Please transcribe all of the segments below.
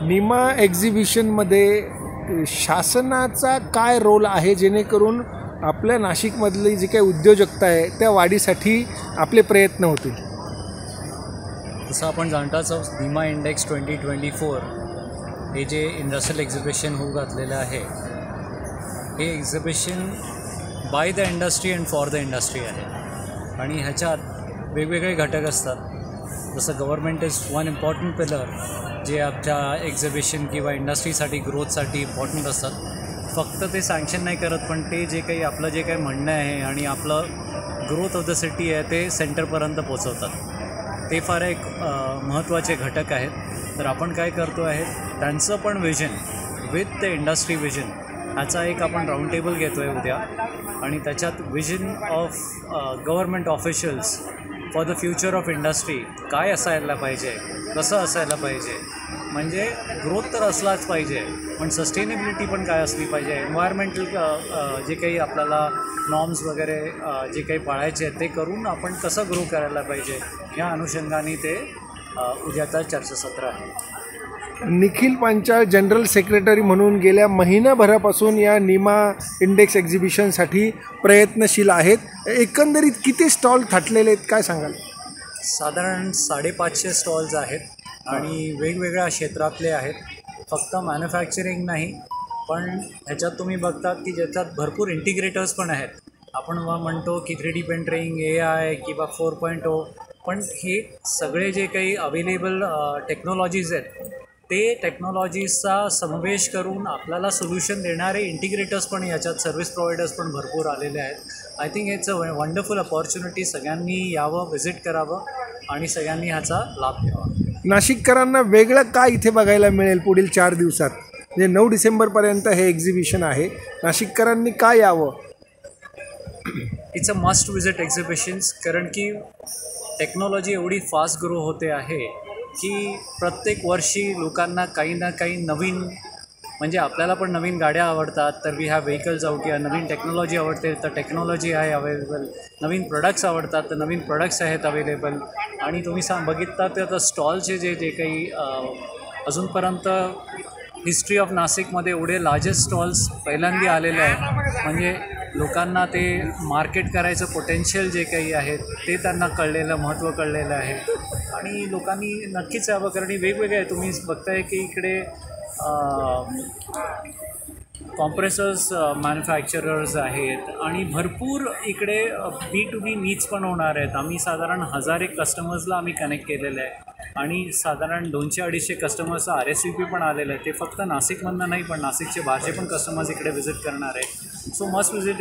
निमा एक्झिबिशनमध्ये शासनाचा काय रोल आहे जेणेकरून आपल्या नाशिकमधली जी काही उद्योजकता आहे त्या वाढीसाठी आपले प्रयत्न होतील? जसं आपण जाणताच आहोत, निमा इंडेक्स 2024 हे जे इंडस्ट्रियल एक्झिबिशन होऊ घातलेलं आहे, हे exhibition by the industry and for the industry आहे. आणि ह्याच्यात वेगवेगळे घटक असतात. जसं government is one important pillar जे आपल्या एक्झिबिशन किंवा इंडस्ट्रीसाठी ग्रोथसाठी इम्पॉर्टंट असतात. फक्त ते सँक्शन नाही करत, पण ते जे काही आपलं जे काही म्हणणं आहे आणि आपलं ग्रोथ ऑफ द सिटी आहे ते सेंटरपर्यंत पोचवतात. ते फार एक महत्त्वाचे घटक आहेत. तर आपण काय करतो आहे, त्यांचं पण vision with the industry vision ह्याचा एक आपण राऊंड टेबल घेतो आहे उद्या. आणि त्याच्यात vision of government officials for the future of industry काय असायला पाहिजे, कसं असायला पाहिजे. म्हणजे ग्रोथ तर असलाच पाहिजे, पण सस्टेनेबिलिटी पण काय असली पाहिजे. एन्व्हायरमेंटल जे काही आपल्याला नॉर्म्स वगैरे जे काही पाळायचे आहेत ते करून आपण कसं ग्रो करायला पाहिजे, या अनुषंगाने ते उद्याचा चर्चासत्र आहे. निखिल पांचाळ जनरल सेक्रेटरी म्हणून गेल्या महिनाभरापासून या निमा इंडेक्स एक्झिबिशनसाठी प्रयत्नशील आहेत. एकंदरीत किती स्टॉल थाटलेले आहेत, काय सांगाल? साधारण 550 स्टॉल्स आहेत आणि वेगवेगळ्या क्षेत्रातले आहेत. फक्त मॅन्युफॅक्चरिंग नाही, पण ह्याच्यात तुम्ही बघतात की ज्याच्यात भरपूर इंटिग्रेटर्स पण आहेत. आपण म्हणतो की 3D प्रिंटिंग, AI किंवा 4.0, पण हे सगळे जे काही अवेलेबल टेक्नॉलॉजीज आहेत ते टेक्नॉलॉजीजचा समावेश करून आपल्याला सोल्युशन देणारे इंटिग्रेटर्स पण याच्यात, सर्व्हिस प्रोव्हायडर्स पण भरपूर आलेले आहेत. I think it's a wonderful opportunity. सगळ्यांनी यावं, व्हिजिट करावं आणि सगळ्यांनी ह्याचा लाभ घ्यावा. नाशिककरांना वेगळं काय इथे बघायला मिळेल पुढील 4 दिवसात? म्हणजे 9 डिसेंबरपर्यंत हे एक्झिबिशन आहे. नाशिककरांनी काय यावं? It's a must visit exhibitions, कारण की टेक्नॉलॉजी एवढी फास्ट ग्रो होते आहे की प्रत्येक वर्षी लोकांना काही ना काही नवीन, म्हणजे आपल्याला पण नवीन गाड्या आवडतात तर we have vehicles out here. नवीन टेक्नॉलॉजी आवडते तर टेक्नॉलॉजी आहे अवेलेबल. नवीन प्रोडक्ट्स आवडतात तर नवीन प्रोडक्ट्स आहेत अवेलेबल. आणि तुम्ही बघितला तर आता स्टॉलचे जे काही अजूनपर्यंत हिस्ट्री ऑफ नाशिकमध्ये एवढे लार्जेस्ट स्टॉल्स पहिल्यांदा आलेले आहेत. म्हणजे लोकांना ते मार्केट करायचं पोटेन्शियल जे काही आहे ते त्यांना कळलेलं, महत्त्व कळलेलं आहे. आणि लोकांनी नक्कीच यावं, कारण वेगवेगळे तुम्ही बघताय की इकडे कॉम्प्रेसर्स मॅन्युफॅक्चरर्स आहेत आणि भरपूर इकडे B2B नीड्स पण होणार आहेत. आम्ही साधारण 1000 कस्टमर्सला आम्ही कनेक्ट केलेलं आहे आणि साधारण 200-250 कस्टमर्सचा RSVP पण आलेलं आहे. ते फक्त नाशिकमधनं नाही, पण नाशिकचे बाहेरचे पण कस्टमर्स इकडे व्हिजिट करणार आहे. So must visit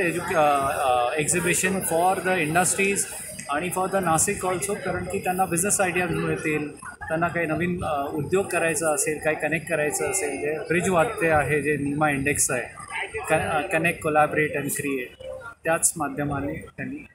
exhibition for the industries आणि फॉर द नाशिक ऑल्सो, कारण की त्यांना बिझनेस आयडियाज मिळतील. त्यांना काही नवीन उद्योग करायचा असेल, काही कनेक्ट करायचं असेल, जे ब्रिज वाटते आहे, जे निमा इंडेक्स आहे, कनेक्ट, कोलॅबरेट अँड क्रिएट, त्याच माध्यमाने त्यांनी